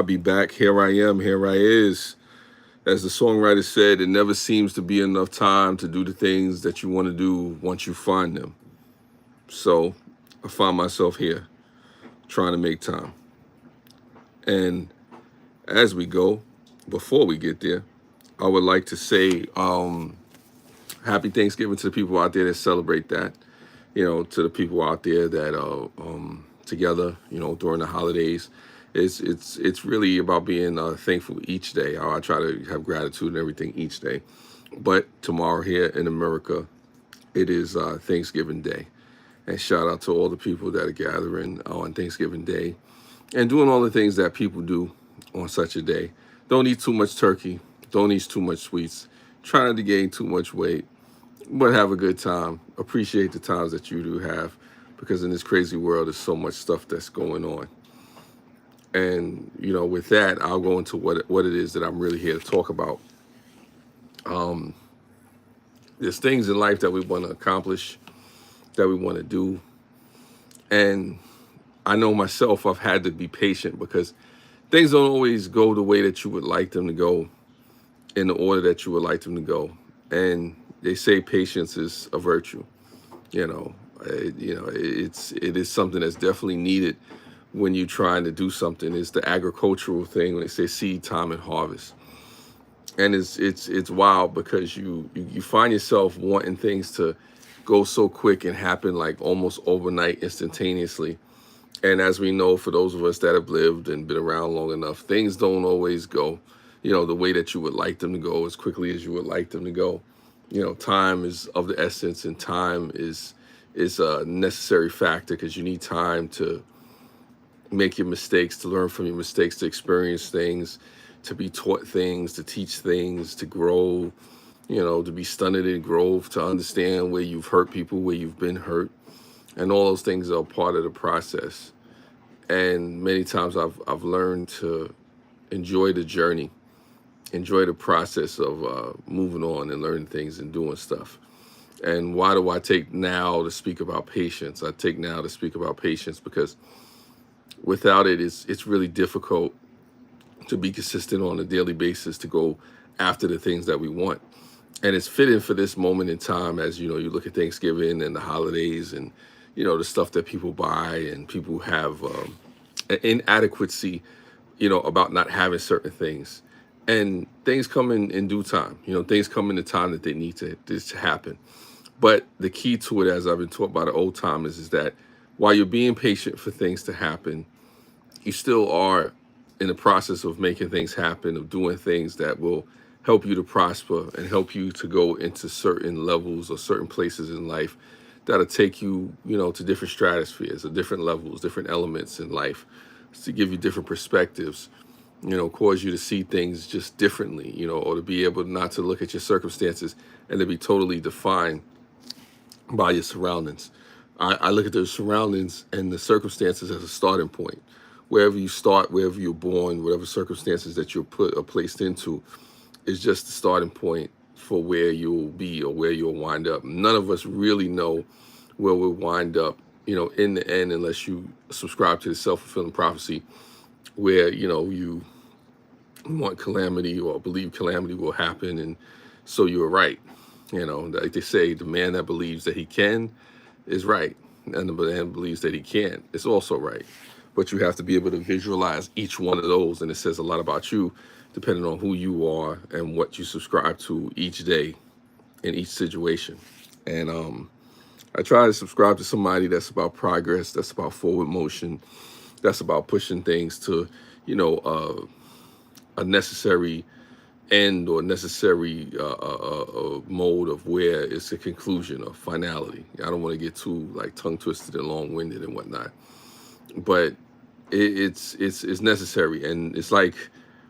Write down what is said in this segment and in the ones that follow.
be back. Here I am. Here I is. As the songwriter said, it never seems to be enough time to do the things that you want to do once you find them. So I find myself here trying to make time. And as we go, before we get there, I would like to say happy Thanksgiving to the people out there that celebrate that. To the people out there that are together, during the holidays. It's really about being thankful each day. I try to have gratitude and everything each day. But tomorrow here in America, it is Thanksgiving Day. And shout out to all the people that are gathering on Thanksgiving Day and doing all the things that people do on such a day. Don't eat too much turkey. Don't eat too much sweets. Try not to gain too much weight, but have a good time. Appreciate the times that you do have, because in this crazy world, there's so much stuff that's going on. And with that, I'll go into what it is that I'm really here to talk about. Um, there's things in life that we want to accomplish, that we want to do, and I know myself, I've had to be patient because things don't always go the way that you would like them to go, in the order that you would like them to go. And they say patience is a virtue. It is something that's definitely needed when you're trying to do something. It's the agricultural thing when they say seed time and harvest. And it's wild because you find yourself wanting things to go so quick and happen like almost overnight, instantaneously. And as we know, for those of us that have lived and been around long enough, things don't always go, the way that you would like them to go, as quickly as you would like them to go. Time is of the essence, and time is a necessary factor, because you need time to make your mistakes, to learn from your mistakes, to experience things, to be taught things, to teach things, to grow, to be stunted in growth, to understand where you've hurt people, where you've been hurt. And all those things are part of the process. And many times I've learned to enjoy the journey, enjoy the process of moving on and learning things and doing stuff. And why do I take now to speak about patience? I take now to speak about patience because without it, it's really difficult to be consistent on a daily basis, to go after the things that we want. And it's fitting for this moment in time, as you look at Thanksgiving and the holidays, and the stuff that people buy, and people have an inadequacy, about not having certain things. And things come in due time. Things come in the time that they need to happen. But the key to it, as I've been taught by the old timers, is that while you're being patient for things to happen, you still are in the process of making things happen, of doing things that will help you to prosper and help you to go into certain levels or certain places in life that'll take you, to different stratospheres or different levels, different elements in life, to give you different perspectives, cause you to see things just differently, or to be able not to look at your circumstances and to be totally defined by your surroundings. I look at the surroundings and the circumstances as a starting point. Wherever you start, wherever you're born, whatever circumstances that you're put or placed into, is just the starting point for where you'll be or where you'll wind up. None of us really know where we'll wind up, in the end, unless you subscribe to the self-fulfilling prophecy, where, you want calamity or believe calamity will happen. And so you're right. Like they say, the man that believes that he can is right. And the man believes that he can't is also right. But you have to be able to visualize each one of those. And it says a lot about you, depending on who you are and what you subscribe to each day in each situation. And I try to subscribe to somebody that's about progress, that's about forward motion, that's about pushing things to, a necessary end or necessary mode of where it's a conclusion or finality. I don't want to get too like tongue twisted and long winded and whatnot, but it's necessary. And it's like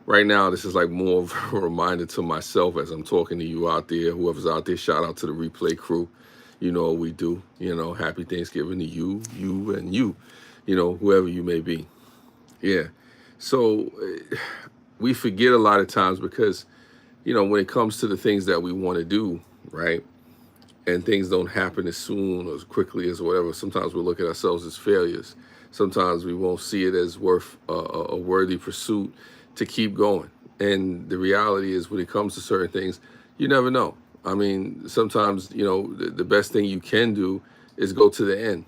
right now, this is like more of a reminder to myself as I'm talking to you out there, whoever's out there. Shout out to the replay crew. You know what we do. Happy Thanksgiving to you, and you. Whoever you may be. Yeah. So we forget a lot of times because, when it comes to the things that we want to do, right? And things don't happen as soon or as quickly as whatever, sometimes we look at ourselves as failures. Sometimes we won't see it as worth a worthy pursuit to keep going. And the reality is, when it comes to certain things, you never know. I mean, sometimes, the best thing you can do is go to the end.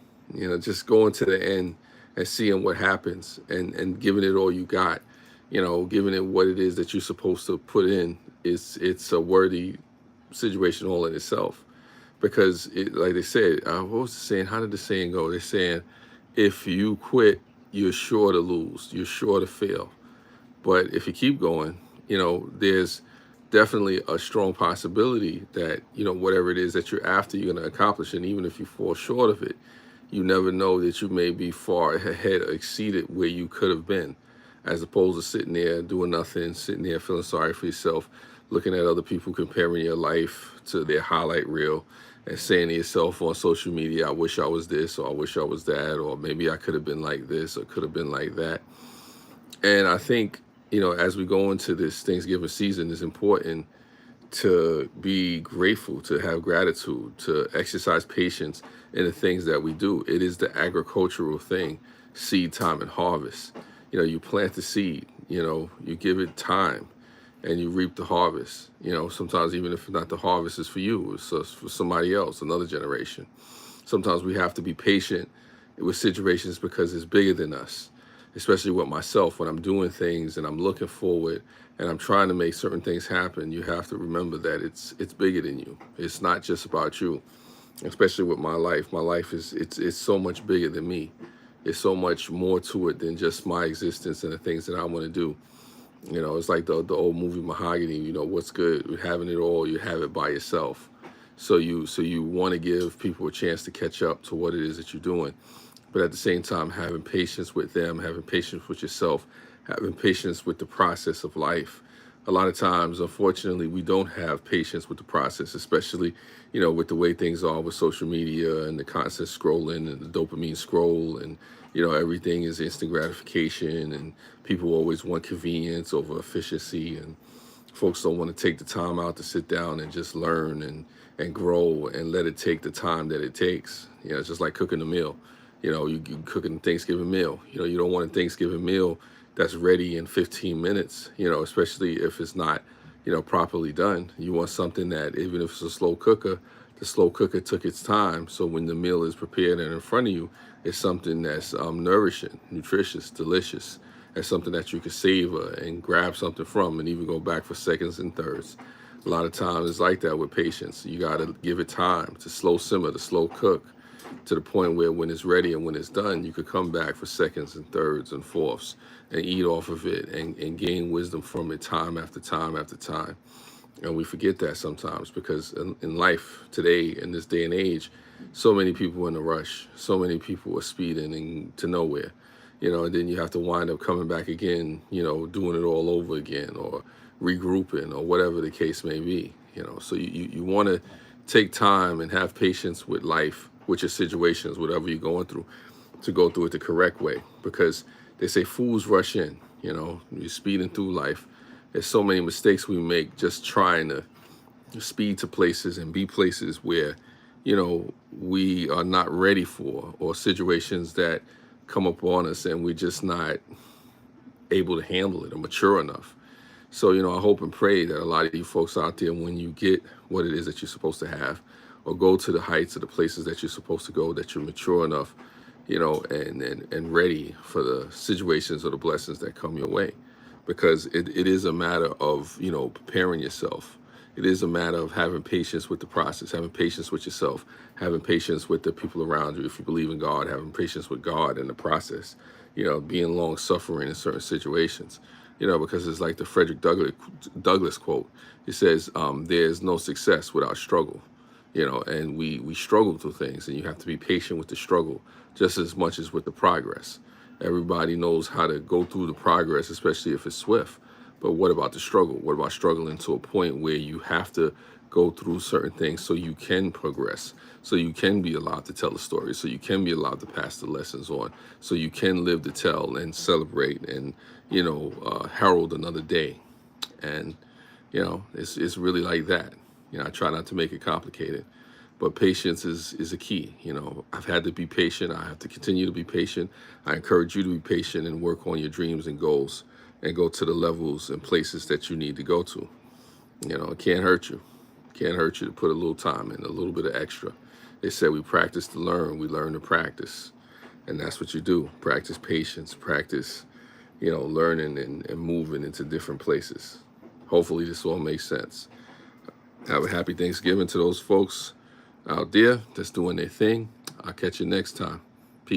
Just going to the end and seeing what happens, and giving it all you got. Giving it what it is that you're supposed to put in. It's a worthy situation all in itself, because like they said, what was the saying? How did the saying go? They're saying, if you quit, you're sure to lose. You're sure to fail. But if you keep going, there's definitely a strong possibility that, whatever it is that you're after, you're going to accomplish. And even if you fall short of it, you never know that you may be far ahead or exceeded where you could have been, as opposed to sitting there doing nothing, sitting there feeling sorry for yourself, looking at other people, comparing your life to their highlight reel, and saying to yourself on social media, I wish I was this, or I wish I was that, or maybe I could have been like this, or could have been like that. And I think, as we go into this Thanksgiving season, it's important to be grateful, to have gratitude, to exercise patience in the things that we do. It is the agricultural thing, seed time and harvest. You plant the seed, you give it time, and you reap the harvest. Sometimes, even if not the harvest is for you, it's for somebody else, another generation. Sometimes we have to be patient with situations because it's bigger than us, especially with myself. When I'm doing things and I'm looking forward and I'm trying to make certain things happen, you have to remember that it's bigger than you. It's not just about you, especially with my life. My life it's so much bigger than me. It's so much more to it than just my existence and the things that I want to do. It's like the old movie Mahogany. What's good with having it all? You have it by yourself. So you want to give people a chance to catch up to what it is that you're doing, but at the same time, having patience with them, having patience with yourself, having patience with the process of life. A lot of times, unfortunately, we don't have patience with the process, especially, with the way things are with social media and the constant scrolling and the dopamine scroll, and, everything is instant gratification, and people always want convenience over efficiency, and folks don't want to take the time out to sit down and just learn and grow and let it take the time that it takes. It's just like cooking a meal. You cooking a Thanksgiving meal. You don't want a Thanksgiving meal that's ready in 15 minutes, especially if it's not, properly done. You want something that, even if it's a slow cooker, the slow cooker took its time. So when the meal is prepared and in front of you, it's something that's nourishing, nutritious, delicious. It's something that you can savor and grab something from and even go back for seconds and thirds. A lot of times it's like that with patience. You got to give it time to slow simmer, to slow cook, to the point where when it's ready and when it's done, you could come back for seconds and thirds and fourths and eat off of it and gain wisdom from it time after time after time. And we forget that sometimes, because in life today, in this day and age, so many people are in a rush. So many people are speeding to nowhere, and then you have to wind up coming back again, doing it all over again, or regrouping, or whatever the case may be, So you want to take time and have patience with life, with your situations, whatever you're going through, to go through it the correct way. Because they say fools rush in, you're speeding through life. There's so many mistakes we make just trying to speed to places and be places where, we are not ready for, or situations that come upon us and we're just not able to handle it or mature enough. So, I hope and pray that a lot of you folks out there, when you get what it is that you're supposed to have, or go to the heights of the places that you're supposed to go, that you're mature enough, and ready for the situations or the blessings that come your way. Because it is a matter of, preparing yourself. It is a matter of having patience with the process, having patience with yourself, having patience with the people around you. If you believe in God, having patience with God in the process, being long suffering in certain situations, because it's like the Frederick Douglass quote. It says, there's no success without struggle, and we struggle through things, and you have to be patient with the struggle just as much as with the progress. Everybody knows how to go through the progress, especially if it's swift. But what about the struggle? What about struggling to a point where you have to go through certain things so you can progress, so you can be allowed to tell the story, so you can be allowed to pass the lessons on, so you can live to tell and celebrate and, herald another day. And, it's really like that. I try not to make it complicated. but patience is a key. You know, I've had to be patient. I have to continue to be patient. I encourage you to be patient and work on your dreams and goals and go to the levels and places that you need to go to. You know, it can't hurt you. Can't hurt you to put a little time in, a little bit of extra. They said we practice to learn, we learn to practice. And that's what you do. Practice patience, practice, you know, learning and moving into different places. Hopefully this all makes sense. Have a happy Thanksgiving to those folks out there that's doing their thing. I'll catch you next time.